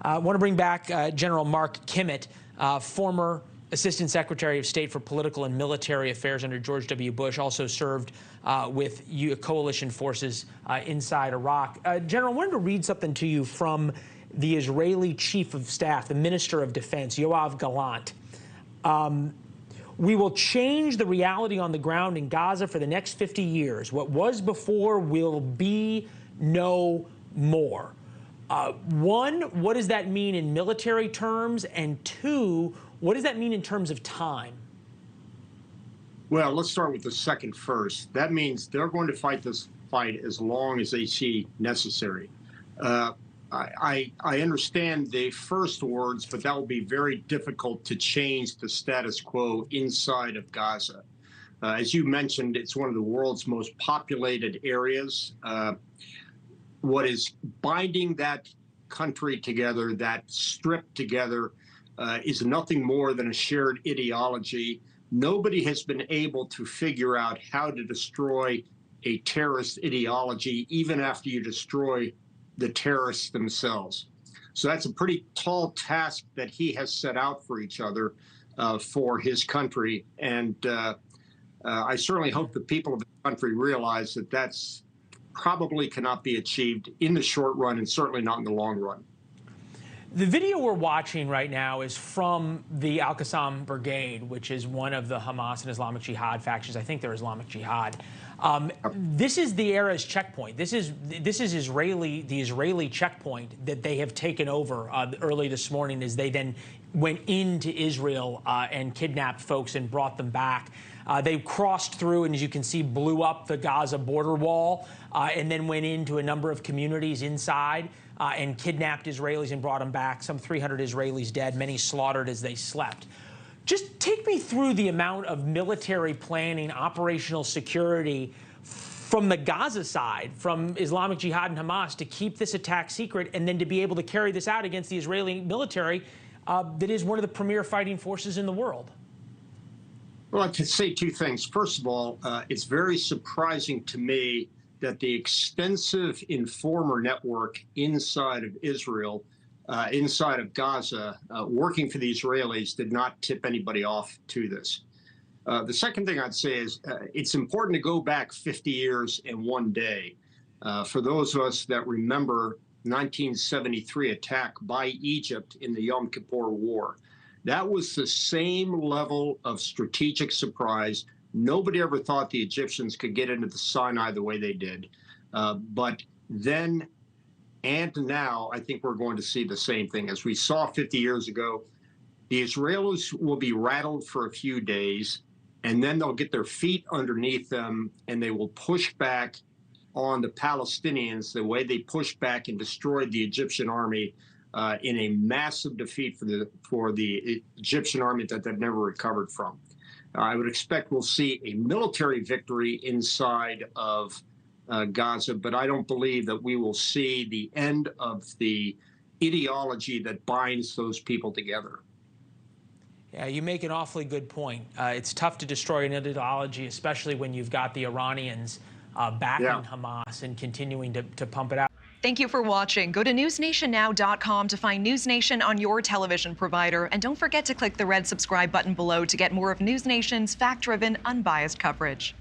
I want to bring back General Mark Kimmitt, former Assistant Secretary of State for Political and Military Affairs under George W. Bush, also served with coalition forces inside Iraq. General, I wanted to read something to you from the Israeli Chief of Staff, the Minister of Defense, Yoav Gallant. We will change the reality on the ground in Gaza for the next 50 years. What was before will be no more. One, what does that mean in military terms? And two, what does that mean in terms of time? Well, let's start with the second first. That means they're going to fight this fight as long as they see necessary. I understand the first words, but that will be very difficult to change the status quo inside of Gaza. As you mentioned, it's one of the world's most populated areas. What is binding that country together, that strip together, is nothing more than a shared ideology. Nobody has been able to figure out how to destroy a terrorist ideology, even after you destroy the terrorists themselves. So that's a pretty tall task that he has set out for each other, for his country. And I certainly hope the people of the country realize that that's probably cannot be achieved in the short run and certainly not in the long run. The video we're watching right now is from the Al-Qassam Brigade, which is one of the Hamas and Islamic Jihad factions. I think they're Islamic Jihad. This is the era's checkpoint. This is the Israeli checkpoint that they have taken over early this morning as they then went into Israel and kidnapped folks and brought them back. They crossed through and, as you can see, blew up the Gaza border wall and then went into a number of communities inside and kidnapped Israelis and brought them back. Some 300 Israelis dead, many slaughtered as they slept. Just take me through the amount of military planning, operational security from the Gaza side, from Islamic Jihad and Hamas, to keep this attack secret and then to be able to carry this out against the Israeli military that is one of the premier fighting forces in the world. Well, I could say two things. First of all, it's very surprising to me that the extensive informer network inside of Israel, inside of Gaza, working for the Israelis, did not tip anybody off to this. The second thing I'd say is it's important to go back 50 years in one day. For those of us that remember 1973 attack by Egypt in the Yom Kippur War, that was the same level of strategic surprise. Nobody ever thought the Egyptians could get into the Sinai the way they did. But then and now, I think we're going to see the same thing. As we saw 50 years ago, the Israelis will be rattled for a few days, and then they'll get their feet underneath them, and they will push back on the Palestinians the way they pushed back and destroyed the Egyptian army in a massive defeat for the Egyptian army that they've never recovered from. I would expect we'll see a military victory inside of Gaza, but I don't believe that we will see the end of the ideology that binds those people together. Yeah, you make an awfully good point. It's tough to destroy an ideology, especially when you've got the Iranians backing Hamas and continuing to pump it out. Thank you for watching. Go to newsnationnow.com to find NewsNation on your television provider. And don't forget to click the red subscribe button below to get more of NewsNation's fact-driven, unbiased coverage.